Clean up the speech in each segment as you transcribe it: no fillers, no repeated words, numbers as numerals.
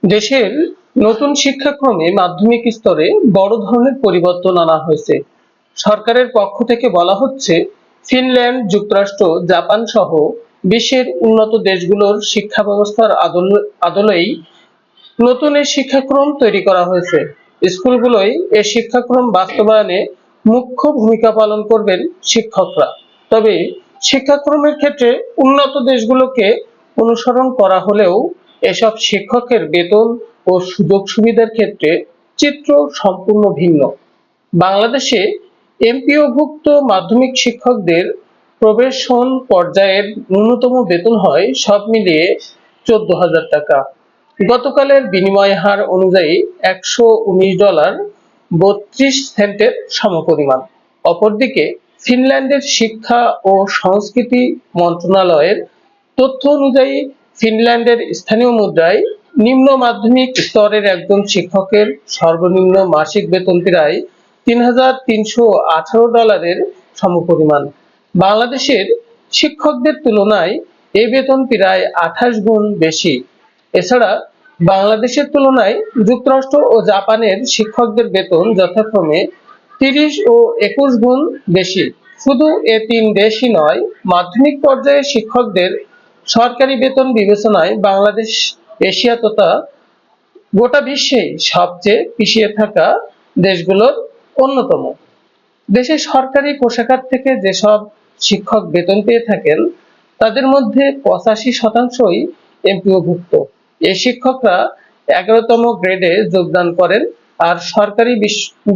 দেশের নতুন শিক্ষাক্রমে মাধ্যমিক স্তরে বড় ধরনের পরিবর্তন আনা হয়েছে। সরকারের পক্ষ থেকে বলা হচ্ছে, ফিনল্যান্ড, যুক্তরাষ্ট্র, জাপান সহ বিশ্বের উন্নত দেশগুলোর শিক্ষা ব্যবস্থার আদলেই নতুন এই শিক্ষাক্রম তৈরি করা হয়েছে। স্কুলগুলোয় এই শিক্ষাক্রম বাস্তবায়নে মুখ্য ভূমিকা পালন করবেন শিক্ষকরা। তবে শিক্ষাক্রমের ক্ষেত্রে উন্নত দেশগুলোকে অনুসরণ করা হলেও এসব শিক্ষকের বেতন ও সুযোগ সুবিধার ক্ষেত্রে চিত্র সম্পূর্ণ ভিন্ন। বাংলাদেশে এমপিওভুক্ত মাধ্যমিক শিক্ষকদের প্রবেশন পর্যায়ের ন্যূনতম বেতন হয় সব মিলিয়ে 14,000 টাকা। গতকালের বিনিময় হার অনুযায়ী $119 32 সমপরিমাণ। অপরদিকে ফিনল্যান্ডের শিক্ষা ও সংস্কৃতি মন্ত্রণালয়ের তথ্য অনুযায়ী ফিনল্যান্ডের স্থানীয় মুদ্রায় নিম্ন মাধ্যমিক স্তরের একজন শিক্ষকের সর্বনিম্ন মাসিক বেতন প্রায় $3,318 সমপরিমাণ। বাংলাদেশের শিক্ষকদের তুলনায় এই বেতন প্রায় 28 গুণ বেশি। এছাড়া বাংলাদেশের তুলনায় যুক্তরাষ্ট্র ও জাপানের শিক্ষকদের বেতন যথাক্রমে 30 ও 21 গুণ বেশি। শুধু এ তিন দেশই নয়, মাধ্যমিক পর্যায়ে শিক্ষকদের সরকারি বেতন বিবেচনায় বাংলাদেশ এশিয়া তথা গোটা বিশ্বেই সবচেয়ে পিছিয়ে থাকা দেশগুলোর অন্যতম। দেশের সরকারি কোষাগার থেকে যেসব শিক্ষক বেতন পেয়ে থাকেন তাদের মধ্যে 85%ই এমপিওভুক্ত। এই শিক্ষকরা 11তম গ্রেডে যোগদান করেন, আর সরকারি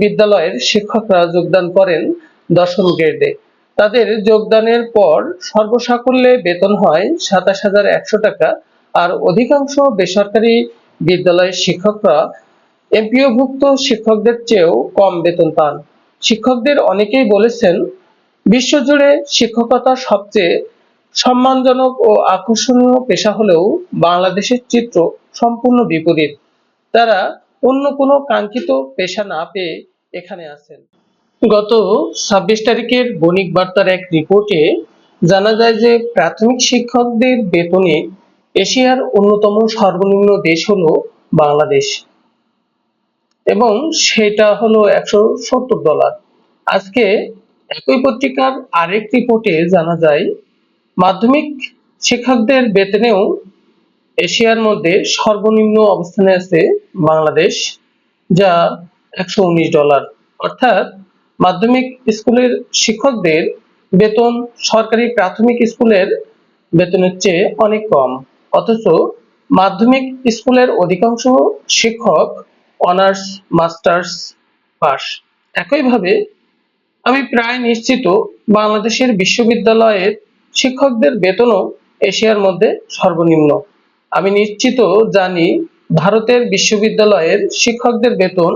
বিদ্যালয়ের শিক্ষকরা যোগদান করেন 10ম গ্রেডে। তাদের যোগদানের পর সর্বসাকুল্যে বেতন হয় 27,100 টাকা। আর অধিকাংশ বেসরকারি বিদ্যালয়ের শিক্ষকরা এমপিওভুক্ত শিক্ষকদের চেয়েও কম বেতন পান। শিক্ষকদের অনেকেই বলেছেন, বিশ্বজুড়ে শিক্ষকতা সবচেয়ে সম্মানজনক ও আকর্ষণীয় পেশা হলেও বাংলাদেশের চিত্র সম্পূর্ণ বিপরীত। তারা অন্য কোনো কাঙ্ক্ষিত পেশা না পেয়ে এখানে আছেন। গত 26 তারিখের বণিক বার্তার এক রিপোর্টে জানা যায় যে প্রাথমিক শিক্ষকদের বেতনে এশিয়ার অন্যতম সর্বনিম্ন দেশ হলো বাংলাদেশ, এবং সেটা হলো $170। আজকে একই পত্রিকার আরেক রিপোর্টে জানা যায় মাধ্যমিক শিক্ষকদের বেতনেও এশিয়ার মধ্যে সর্বনিম্ন অবস্থানে আছে বাংলাদেশ, যা $119। অর্থাৎ মাধ্যমিক স্কুলের শিক্ষকদের বেতন সরকারি প্রাথমিক স্কুলের বেতনের চেয়ে অনেক কম। অথচ মাধ্যমিক স্কুলের অধিকাংশ শিক্ষক অনার্স, মাস্টার্স পাস। একইভাবে আমি প্রায় নিশ্চিত বাংলাদেশের বিশ্ববিদ্যালয়ের শিক্ষকদের বেতনও এশিয়ার মধ্যে সর্বনিম্ন। আমি নিশ্চিত জানি ভারতের বিশ্ববিদ্যালয়ের শিক্ষকদের বেতন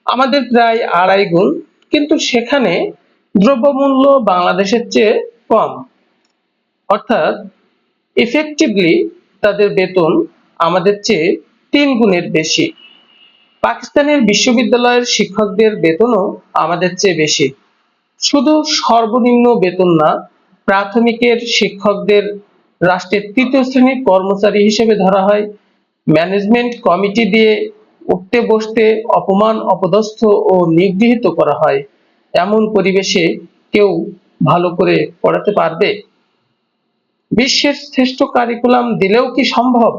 আমাদের প্রায় 2.5 গুণ, কিন্তু সেখানে দ্রব্যমূল্য বাংলাদেশের চেয়ে কম। অর্থাৎ ইফেক্টিভলি তাদের বেতন আমাদের চেয়ে 3 গুণের বেশি। পাকিস্তানের বিশ্ববিদ্যালয়ের শিক্ষকদের বেতনও আমাদের চেয়ে বেশি। শুধু সর্বনিম্ন বেতন না, প্রাথমিকের শিক্ষকদের রাষ্ট্রের 3য় শ্রেণীর কর্মচারী হিসেবে ধরা হয়। ম্যানেজমেন্ট কমিটি দিয়ে উঠতে বসতে অপমান, অপদস্থ ও নিগৃহীত করা হয়। এমন পরিবেশে কেউ ভালো করে পড়াতে পারবে? বিশ্বের শ্রেষ্ঠ কারিকুলাম দিলেও কি সম্ভব?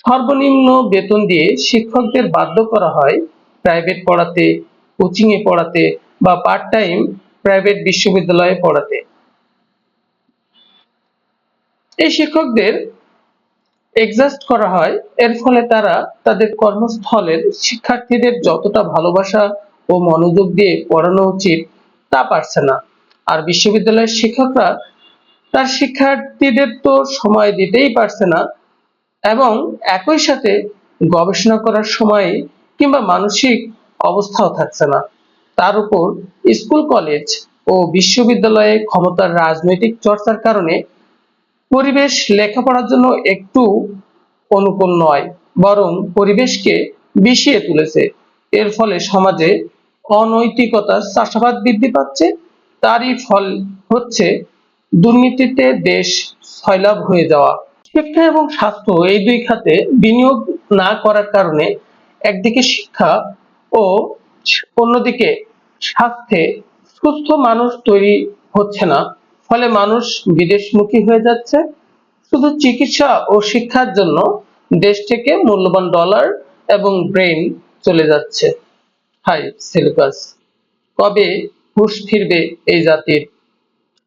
সর্বনিম্ন বেতন দিয়ে শিক্ষকদের বাধ্য করা হয় প্রাইভেট পড়াতে, কোচিং এ পড়াতে বা পার্ট টাইম প্রাইভেট বিশ্ববিদ্যালয়ে পড়াতে। এই শিক্ষকদের এক্সস্ট করা হয়, এর ফলে তারা তাদের কর্মস্থলের শিক্ষার্থীদের যতটা ভালোবাসা ও মনোযোগ দিয়ে পড়ানো উচিত তা পারছে না। আর বিশ্ববিদ্যালয়ের শিক্ষকরা তার শিক্ষার্থীদের তো সময় দিতেই পারছে না, এবং একই সাথে গবেষণা করার সময় কিংবা মানসিক অবস্থাও থাকছে না। তার উপর স্কুল, কলেজ ও বিশ্ববিদ্যালয়ে ক্ষমতার রাজনৈতিক চর্চার কারণে পরিবেশ লেখাপড়ার জন্য একটু অনুকূল নয়, বরং পরিবেশকে বিষিয়ে তুলেছে। এর ফলে সমাজে অনৈতিকতার চাষাবাদ বৃদ্ধি পাচ্ছে। তারই ফল হচ্ছে দুর্নীতিতে দেশ সয়লাব হয়ে যাওয়া। শিক্ষা এবং স্বাস্থ্য এই দুই খাতে বিনিয়োগ না করার কারণে একদিকে শিক্ষা ও অন্যদিকে স্বাস্থ্যে সুস্থ মানুষ তৈরি হচ্ছে না, ফলে মানুষ বিদেশমুখী হয়ে যাচ্ছে। শুধু চিকিৎসা ও শিক্ষার জন্য দেশ থেকে মূল্যবান ডলার এবং ব্রেন চলে যাচ্ছে। হাই সিলেবাস, কবে হুঁশ ফিরবে এই জাতির?